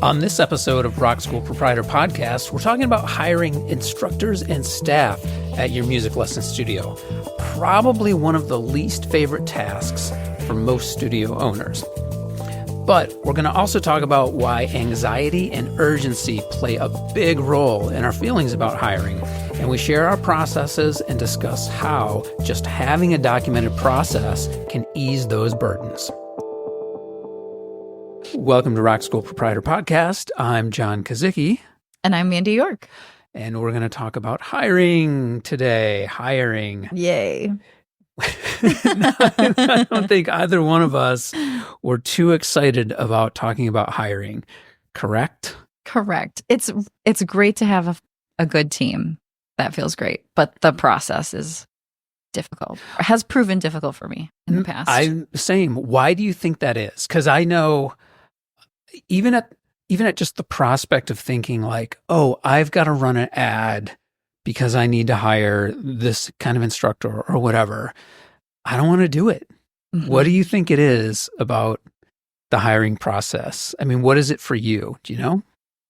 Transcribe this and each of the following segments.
On this episode of Rock School Proprietor Podcast, we're talking about hiring instructors and staff at your music lesson studio. Probably one of the least favorite tasks for most studio owners. But we're going to also talk about why anxiety and urgency play a big role in our feelings about hiring. And we share our processes and discuss how just having a documented process can ease those burdens. Welcome to Rock School Proprietor Podcast. I'm John Kazicki. And I'm Mandy York. And we're going to talk about hiring today. Hiring. Yay. I don't think either one of us were too excited about talking about hiring. Correct? Correct. It's great to have a good team. That feels great. But the process is difficult. It has proven difficult for me in the past. I'm same. Why do you think that is? Because I know even at just the prospect of thinking like, oh, I've got to run an ad because I need to hire this kind of instructor or whatever, I don't want to do it. Mm-hmm. What do you think it is about the hiring process? I mean, what is it for you? Do you know?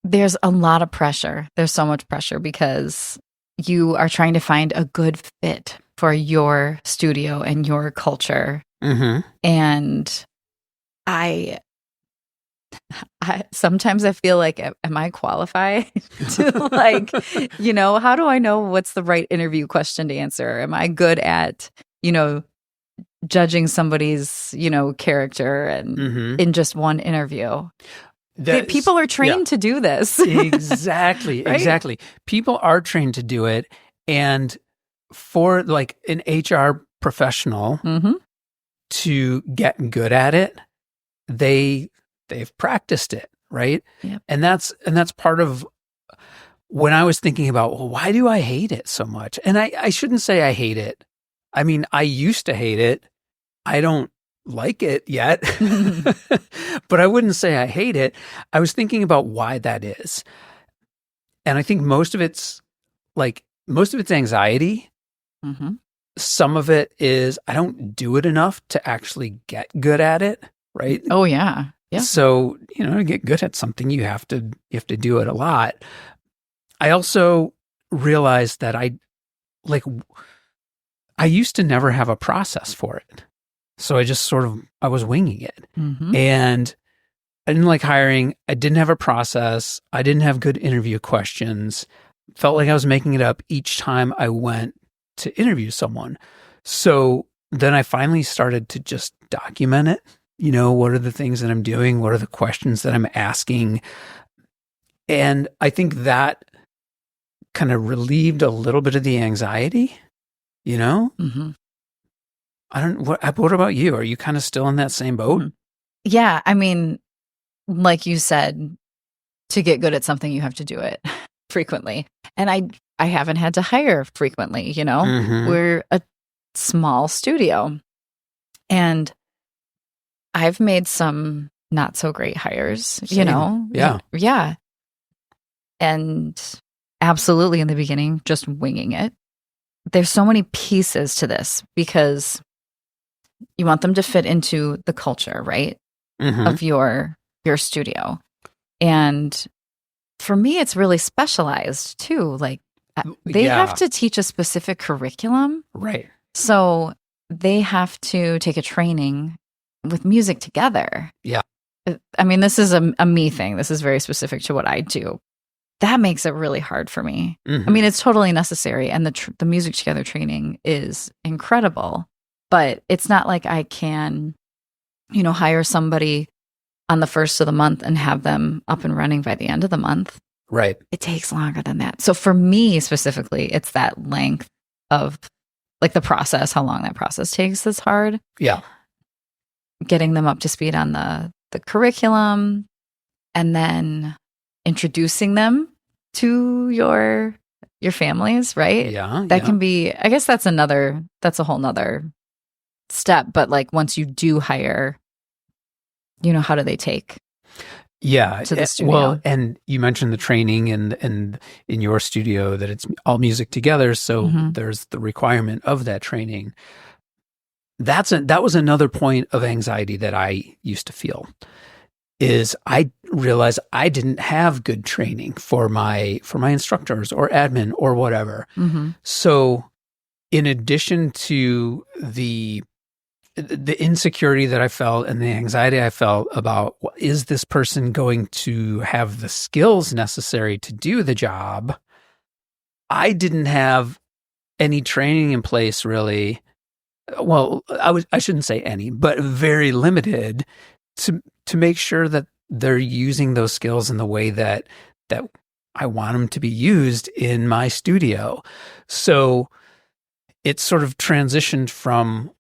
There's a lot of pressure. There's so much pressure because you are trying to find a good fit for your studio and your culture. Mm-hmm. And I sometimes I feel like, am I qualified to how do I know what's the right interview question to answer? Am I good at, judging somebody's, character and in just one interview? People are trained to do this. Exactly. Right? Exactly. People are trained to do it. And for like an HR professional to get good at it, they've practiced it, right? Yep. And that's part of when I was thinking about, well, why do I hate it so much? And I shouldn't say I hate it. I mean, I used to hate it. I don't like it yet, but I wouldn't say I hate it. I was thinking about why that is. And I think most of it's anxiety. Mm-hmm. Some of it is I don't do it enough to actually get good at it, right? Oh, yeah. Yeah. So, to get good at something, you have to do it a lot. I also realized that I used to never have a process for it. So I was winging it. Mm-hmm. And I didn't like hiring. I didn't have a process. I didn't have good interview questions. Felt like I was making it up each time I went to interview someone. So then I finally started to just document it. What are the things that I'm doing? What are the questions that I'm asking? And I think that kind of relieved a little bit of the anxiety, Mm-hmm. What about you? Are you kind of still in that same boat? Yeah. I mean, like you said, to get good at something, you have to do it frequently. And I haven't had to hire frequently, Mm-hmm. We're a small studio. And I've made some not so great hires, Same. Yeah. Yeah. And absolutely in the beginning, just winging it. There's so many pieces to this because you want them to fit into the culture, right? Mm-hmm. Of your studio. And for me, it's really specialized too. Like they have to teach a specific curriculum. Right. So they have to take a training with music together. Yeah. I mean, this is a me thing. This is very specific to what I do. That makes it really hard for me. Mm-hmm. I mean, it's totally necessary. And the music together training is incredible. But it's not like I can, hire somebody on the first of the month and have them up and running by the end of the month. Right. It takes longer than that. So for me specifically, it's that length of like the process, how long that process takes that's hard. Yeah. Getting them up to speed on the curriculum and then introducing them to your families, right? Yeah. That can be, I guess that's a whole nother step. But like once you do hire, how do they take? Yeah. To the studio? Well, and you mentioned the training and in your studio that it's all music together. So there's the requirement of that training. That was another point of anxiety that I used to feel is I realized I didn't have good training for my instructors or admin or whatever. Mm-hmm. So in addition to the insecurity that I felt and the anxiety I felt about, well, is this person going to have the skills necessary to do the job? I didn't have any training in place, really. Well, I shouldn't say any, but very limited to make sure that they're using those skills in the way that I want them to be used in my studio. So it sort of transitioned from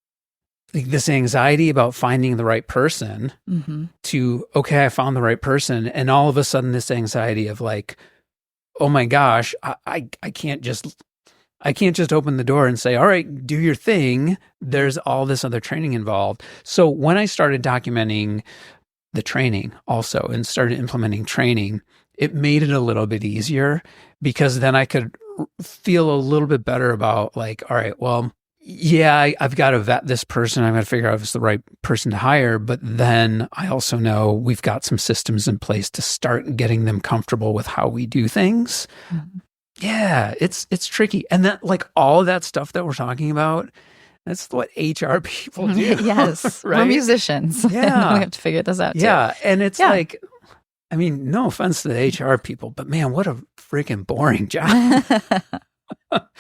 this anxiety about finding the right person Mm-hmm. to, okay, I found the right person. And all of a sudden this anxiety of like, oh my gosh, I can't just open the door and say, all right, do your thing. There's all this other training involved. So when I started documenting the training also and started implementing training, it made it a little bit easier because then I could feel a little bit better about like, all right, well, yeah, I've got to vet this person. I've got to figure out if it's the right person to hire. But then I also know we've got some systems in place to start getting them comfortable with how we do things. Mm-hmm. Yeah, it's tricky. And that, like, all of that stuff that we're talking about, that's what HR people do. Yes. Right? We're musicians. Yeah. We have to figure this out too. Yeah. And it's like, I mean, no offense to the HR people, but man, what a freaking boring job.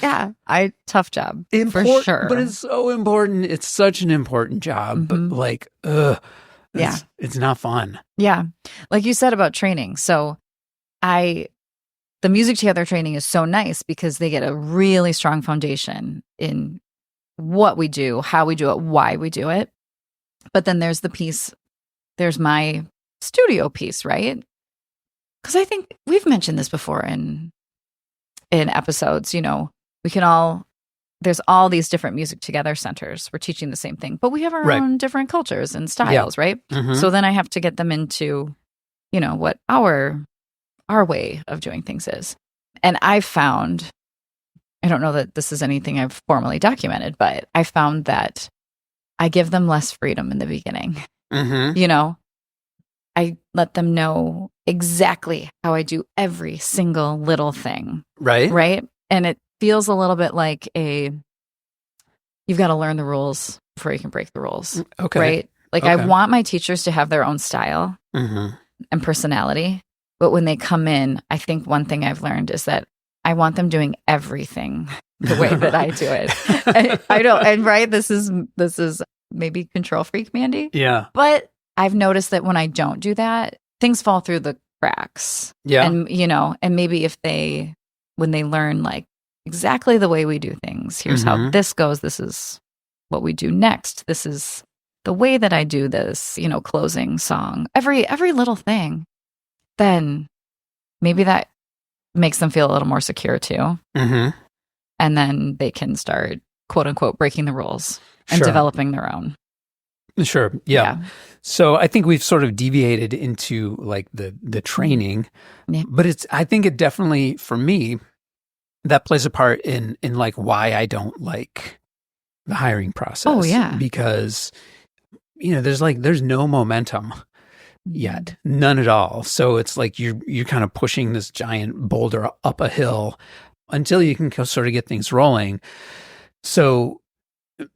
Yeah. Tough job. For sure. But it's so important. It's such an important job. Mm-hmm. But like, it's not fun. Yeah. Like you said about training. So the music together training is so nice because they get a really strong foundation in what we do, how we do it, why we do it. But then there's there's my studio piece, right? Because I think we've mentioned this before in episodes, there's all these different music together centers. We're teaching the same thing, but we have our own different cultures and styles, right? Mm-hmm. So then I have to get them into, what our way of doing things is. And I found, I don't know that this is anything I've formally documented, but I found that I give them less freedom in the beginning. Mm-hmm. I let them know exactly how I do every single little thing. Right. Right. And it feels a little bit like you've got to learn the rules before you can break the rules. Okay. Right. Like I want my teachers to have their own style and personality. But when they come in, I think one thing I've learned is that I want them doing everything the way that I do it. I don't, and right, this is maybe control freak, Mandy. Yeah. But I've noticed that when I don't do that, things fall through the cracks. Yeah. And, and maybe when they learn like exactly the way we do things, here's how this goes, this is what we do next, this is the way that I do this, closing song, every little thing, then maybe that makes them feel a little more secure too. Mm-hmm. And then they can start, quote unquote, breaking the rules and developing their own. Sure. Yeah. So I think we've sort of deviated into like the training, but I think it definitely, for me, that plays a part in like why I don't like the hiring process. Oh yeah. Because, there's no momentum yet, none at all. So it's like you're kind of pushing this giant boulder up a hill until you can sort of get things rolling. So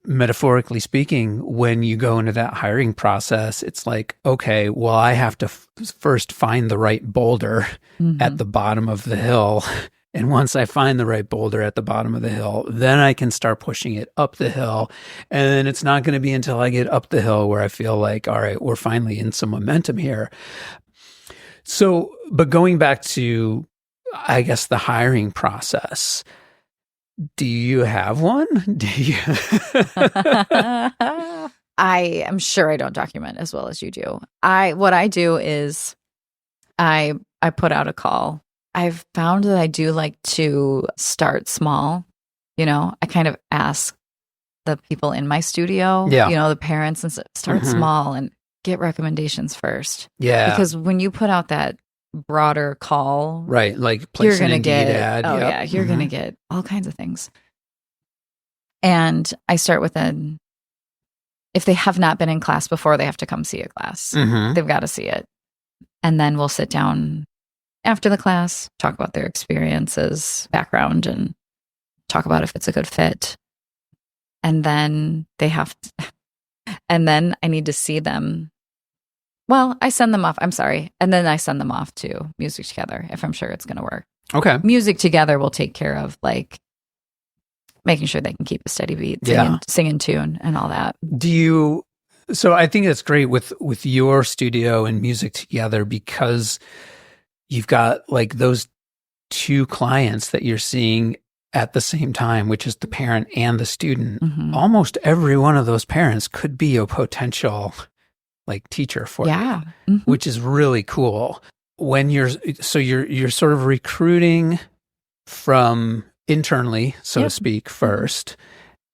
metaphorically speaking, when you go into that hiring process, it's like, okay, well, I have to first find the right boulder at the bottom of the hill. And once I find the right boulder at the bottom of the hill, then I can start pushing it up the hill. And then it's not going to be until I get up the hill where I feel like, all right, we're finally in some momentum here. So, but going back to, I guess, the hiring process, do you have one? Do you? I am sure I don't document as well as you do. What I do is I put out a call. I've found that I do like to start small. I kind of ask the people in my studio, the parents, and start small and get recommendations first. Yeah. Because when you put out that broader call, right, like place an Indeed ad. Oh yeah, you're going to get all kinds of things. And I start with if they have not been in class before, they have to come see a class. They've got to see it. And then we'll sit down after the class, talk about their experiences, background, and talk about if it's a good fit. And then and then I need to see them. Well, I send them off. I'm sorry. And then I send them off to Music Together if I'm sure it's going to work. Okay. Music Together will take care of like making sure they can keep a steady beat, singing tune and all that. So I think that's great with your studio and Music Together, because you've got like those two clients that you're seeing at the same time, which is the parent and the student. Mm-hmm. Almost every one of those parents could be a potential like teacher for you, Mm-hmm. which is really cool. When you're sort of recruiting from internally, so to speak, first.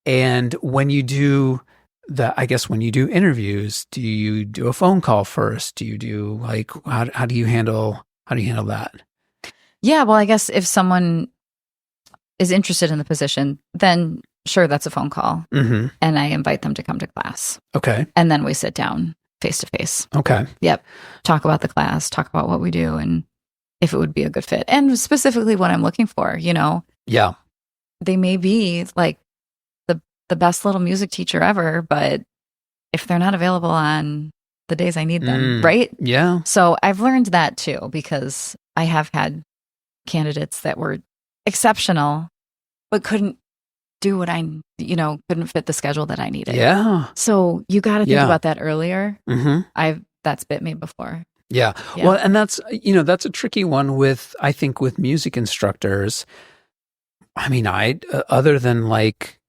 And when you do when you do interviews, do you do a phone call first? Do you do like, how do you handle that? Yeah. Well, I guess if someone is interested in the position, then sure, that's a phone call. Mm-hmm. And I invite them to come to class. Okay. And then we sit down face to face. Okay. Yep. Talk about the class, talk about what we do and if it would be a good fit. And specifically what I'm looking for, Yeah. They may be like the best little music teacher ever, but if they're not available on the days I need them, right? Yeah. So I've learned that too, because I have had candidates that were exceptional, but couldn't do what couldn't fit the schedule that I needed. Yeah. So you got to think about that earlier. Mm-hmm. That's bit me before. Yeah. Well, and that's a tricky one with music instructors. I mean, other than like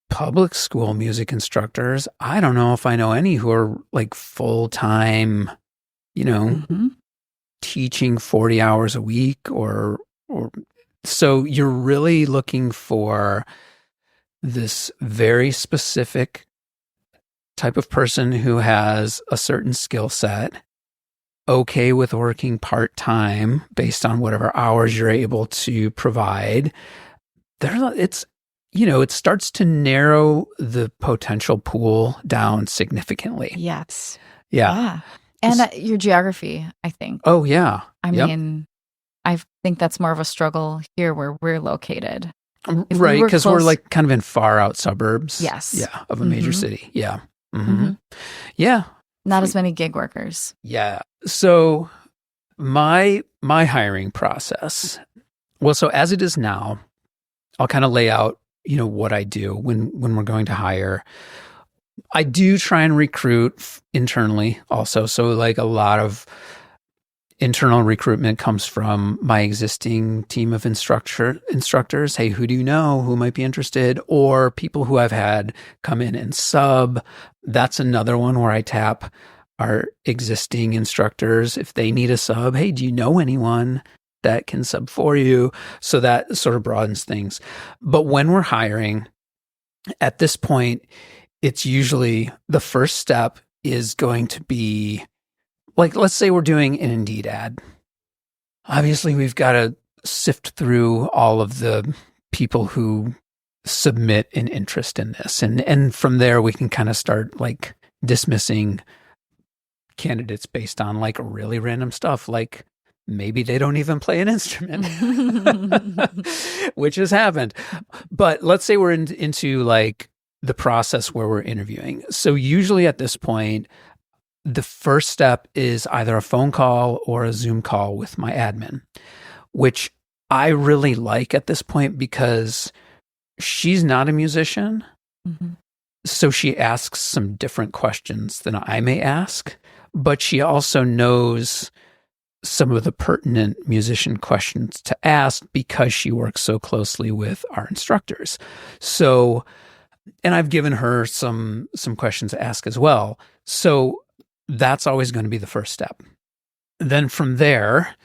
public school music instructors, I don't know if I know any who are like full-time, teaching 40 hours a week or so you're really looking for this very specific type of person who has a certain skill set, okay with working part-time based on whatever hours you're able to provide. It starts to narrow the potential pool down significantly. Yes. Yeah. And your geography, I think. Oh, yeah. I mean, I think that's more of a struggle here where we're located. Right, because we're like kind of in far out suburbs. Yes. Yeah, of a major city. Yeah. Mm-hmm. Yeah. Not as many gig workers. Yeah. So my hiring process, well, so as it is now, I'll kind of lay out, what I do when we're going to hire. I do try and recruit internally also. So like a lot of internal recruitment comes from my existing team of instructors. Hey, who do you know who might be interested? Or people who I've had come in and sub. That's another one where I tap our existing instructors. If they need a sub, hey, do you know anyone that can sub for you? So that sort of broadens things. But when we're hiring, at this point, it's usually the first step is going to be, like, let's say we're doing an Indeed ad. Obviously, we've got to sift through all of the people who submit an interest in this. And from there, we can kind of start like dismissing candidates based on like really random stuff. Like maybe they don't even play an instrument, which has happened. But let's say we're into like the process where we're interviewing. So usually at this point, the first step is either a phone call or a Zoom call with my admin, which I really like at this point because she's not a musician. Mm-hmm. So she asks some different questions than I may ask, but she also knows some of the pertinent musician questions to ask because she works so closely with our instructors. So, and I've given her some questions to ask as well. So that's always going to be the first step. Then from there,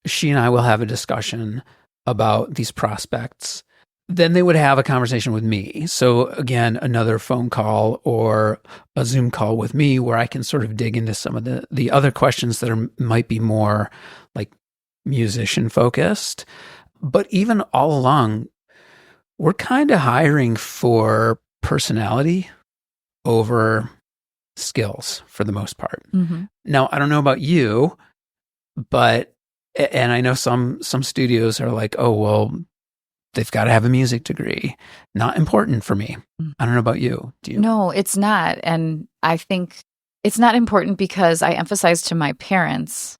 she and I will have a discussion about these prospects. Then they would have a conversation with me. So again, another phone call or a Zoom call with me where I can sort of dig into some of the other questions that might be more like musician focused. But even all along, we're kind of hiring for personality over skills for the most part. Mm-hmm. Now, I don't know about you, But, and I know some studios are like, oh, well, they've got to have a music degree. Not important for me. I don't know about you. Do you? No, it's not. And I think it's not important because I emphasize to my parents,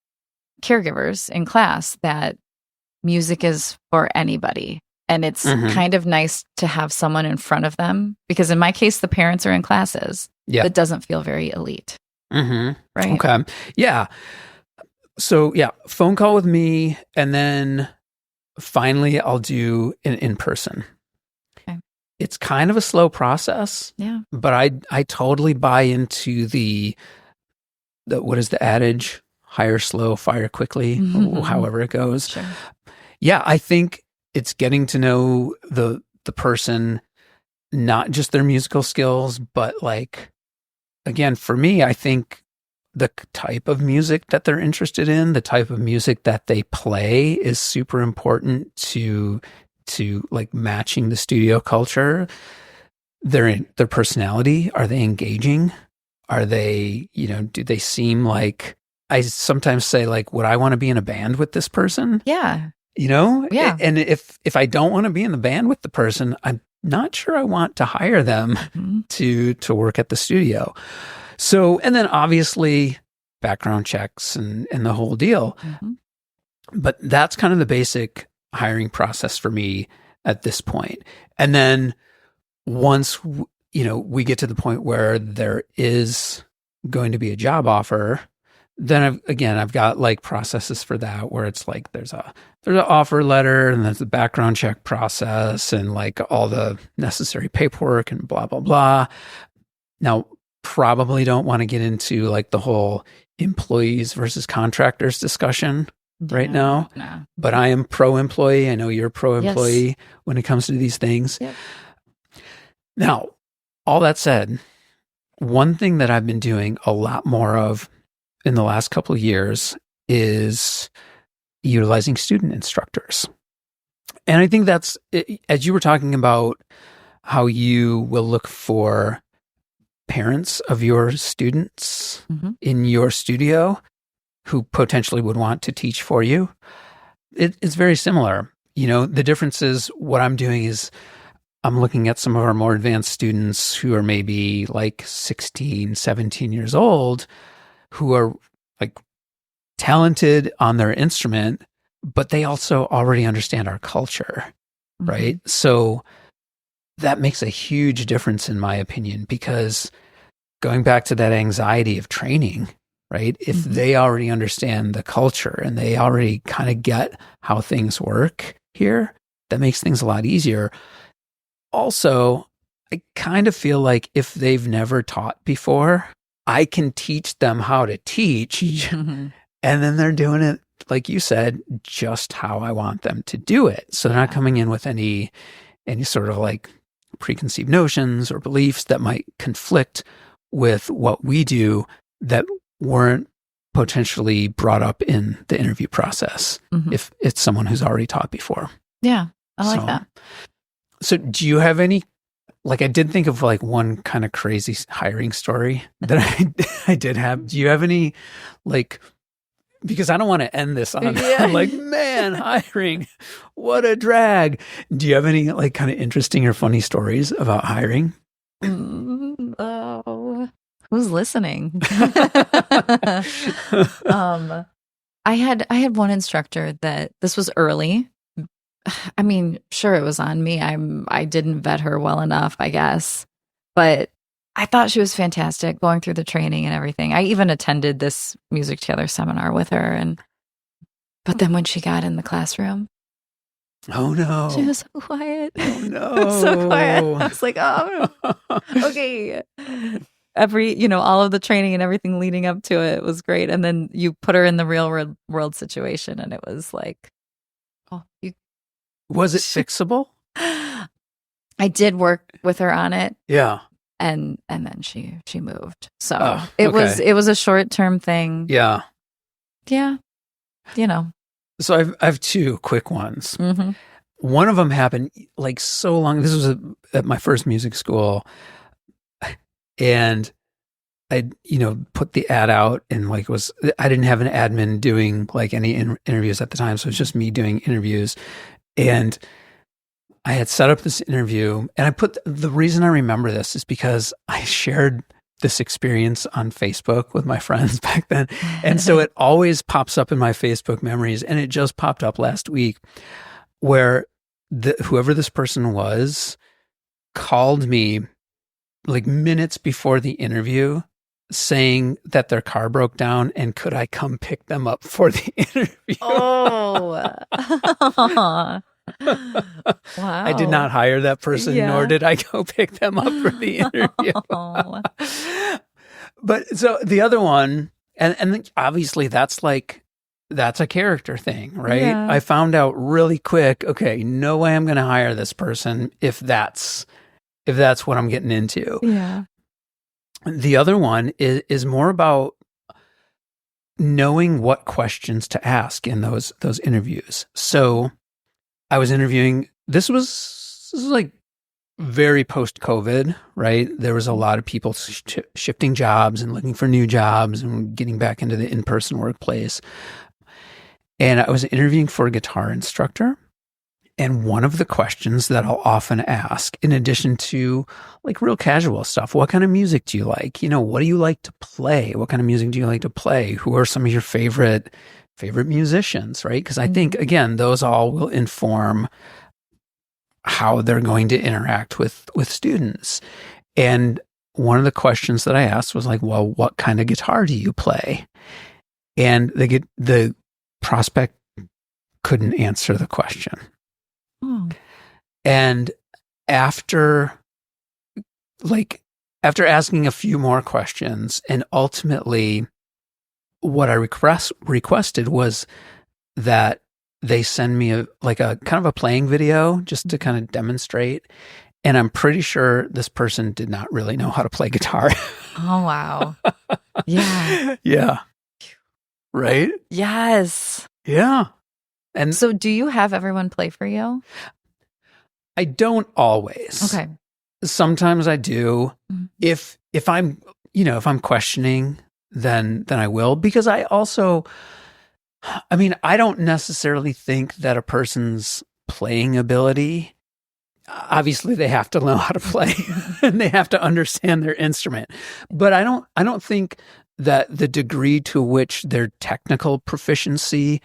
caregivers in class, that music is for anybody. And it's kind of nice to have someone in front of them because in my case, the parents are in classes. Yeah. That doesn't feel very elite. Right. Okay. Yeah. So yeah, phone call with me. And then finally I'll do an in-person. Okay. It's kind of a slow process. Yeah. But I totally buy into the what is the adage? Hire slow, fire quickly, however it goes. Sure. Yeah, I think it's getting to know the person, not just their musical skills, but like, again, for me, I think the type of music that they're interested in, the type of music that they play is super important to like matching the studio culture. Their personality, are they engaging? Are they, do they seem like, I sometimes say like, would I want to be in a band with this person? Yeah. Yeah. And if I don't want to be in the band with the person, I'm not sure I want to hire them to work at the studio. So, and then obviously background checks and the whole deal. But that's kind of the basic hiring process for me at this point. And then once, we get to the point where there is going to be a job offer, then I've got like processes for that where it's like there's an offer letter and there's the background check process and like all the necessary paperwork and blah, blah, blah. Now, probably don't want to get into like the whole employees versus contractors discussion right now, but I am pro-employee. I know you're pro-employee when it comes to these things. Yep. Now, all that said, one thing that I've been doing a lot more of in the last couple of years is utilizing student instructors. And I think that's, as you were talking about how you will look for parents of your students in your studio who potentially would want to teach for you, it's very similar. The difference is what I'm doing is I'm looking at some of our more advanced students who are maybe like 16, 17 years old, who are like talented on their instrument, but they also already understand our culture, right? So that makes a huge difference in my opinion, because going back to that anxiety of training, right? If they already understand the culture and they already kind of get how things work here, that makes things a lot easier. Also, I kind of feel like if they've never taught before, I can teach them how to teach, and then they're doing it, like you said, just how I want them to do it. So they're not coming in with any sort of like preconceived notions or beliefs that might conflict with what we do that weren't potentially brought up in the interview process if it's someone who's already taught before. Yeah, I like that. So do you have any, like I did think of like one kind of crazy hiring story that I did have. Do you have any like, because I don't want to end this on like, man, hiring, what a drag. Do you have any like kind of interesting or funny stories about hiring? Oh, who's listening? I had one instructor that this was early. I mean, sure, it was on me. I didn't vet her well enough, I guess, but I thought she was fantastic going through the training and everything. I even attended this music together seminar with her, but then when she got in the classroom, oh no, she was so quiet. Oh no, so quiet. I was like, oh, okay. All of the training and everything leading up to it was great, and then you put her in the real world situation, and it was like, oh, you. Was it fixable? I did work with her on it. Yeah. And then she moved. So it was a short-term thing. Yeah. Yeah. So I have two quick ones. One of them happened like so long. This was at my first music school. And I, put the ad out and I didn't have an admin doing like any interviews at the time. So it was just me doing interviews. And I had set up this interview, and the reason I remember this is because I shared this experience on Facebook with my friends back then. And so it always pops up in my Facebook memories. And it just popped up last week where whoever this person was called me like minutes before the interview saying that their car broke down and could I come pick them up for the interview. Oh. Wow. I did not hire that person, nor did I go pick them up for the interview. But so the other one, and obviously that's a character thing, right? Yeah. I found out really quick, okay, no way I'm going to hire this person if that's what I'm getting into. Yeah. The other one is more about knowing what questions to ask in those interviews. So I was interviewing, this was like very post-COVID, right? There was a lot of people shifting jobs and looking for new jobs and getting back into the in-person workplace. And I was interviewing for a guitar instructor. And one of the questions that I'll often ask, in addition to like real casual stuff, what kind of music do you like? What do you like to play? What kind of music do you like to play? Who are some of your favorite musicians, right? Because I think, again, those all will inform how they're going to interact with students. And one of the questions that I asked was like, well, what kind of guitar do you play? And the prospect couldn't answer the question. Oh. And after asking a few more questions, and ultimately what I requested was that they send me a kind of a playing video just to kind of demonstrate. And I'm pretty sure this person did not really know how to play guitar. Oh, wow. Yeah. Yeah. Right? Yes. Yeah. And so do you have everyone play for you? I don't always. Okay. Sometimes I do. Mm-hmm. If I'm, if I'm questioning, then I will, because I don't necessarily think that a person's playing ability, obviously they have to know how to play and they have to understand their instrument. But I don't think that the degree to which their technical proficiency,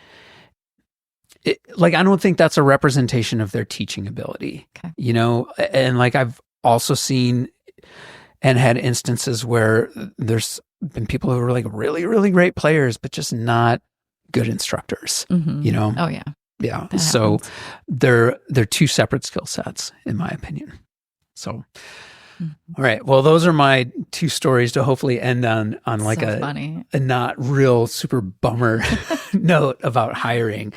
I don't think that's a representation of their teaching ability. Okay. And I've also seen and had instances where there's been people who are like really, really great players, but just not good instructors, Mm-hmm. Oh, yeah. Yeah. That So happens. they're two separate skill sets, in my opinion. So, all right. Well, those are my two stories to hopefully end on like So funny. a not real super bummer note about hiring.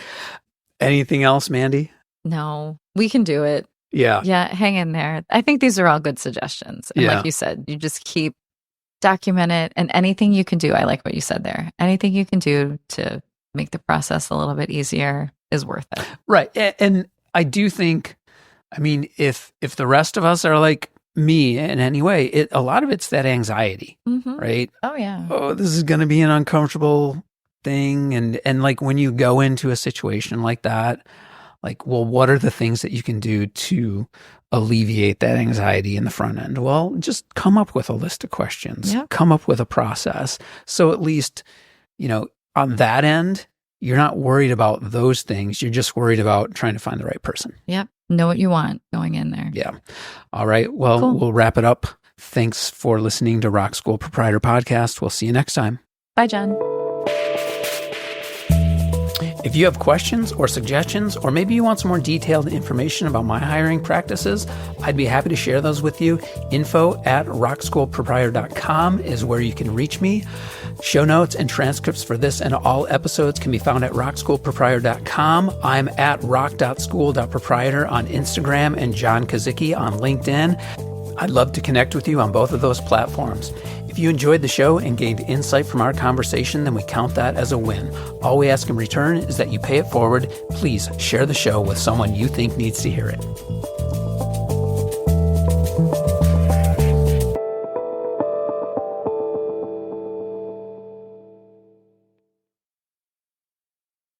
Anything else, Mandy? No, we can do it. Yeah. Yeah, hang in there. I think these are all good suggestions. And like you said, you just document it, and anything you can do. I like what you said there. Anything you can do to make the process a little bit easier is worth it. Right. And I do think, if the rest of us are like me in any way, a lot of it's that anxiety, right? Oh, yeah. Oh, this is going to be an uncomfortable thing. And like when you go into a situation like that, like, well, what are the things that you can do to alleviate that anxiety in the front end? Well, just come up with a list of questions, come up with a process. So at least, on that end, you're not worried about those things. You're just worried about trying to find the right person. Yep. Know what you want going in there. Yeah. All right. Well, Cool. We'll wrap it up. Thanks for listening to Rock School Proprietor Podcast. We'll see you next time. Bye, John. If you have questions or suggestions, or maybe you want some more detailed information about my hiring practices, I'd be happy to share those with you. info@rockschoolproprietor.com is where you can reach me. Show notes and transcripts for this and all episodes can be found at rockschoolproprietor.com. I'm at rock.school.proprietor on Instagram and John Kazicki on LinkedIn. I'd love to connect with you on both of those platforms. If you enjoyed the show and gained insight from our conversation, then we count that as a win. All we ask in return is that you pay it forward. Please share the show with someone you think needs to hear it.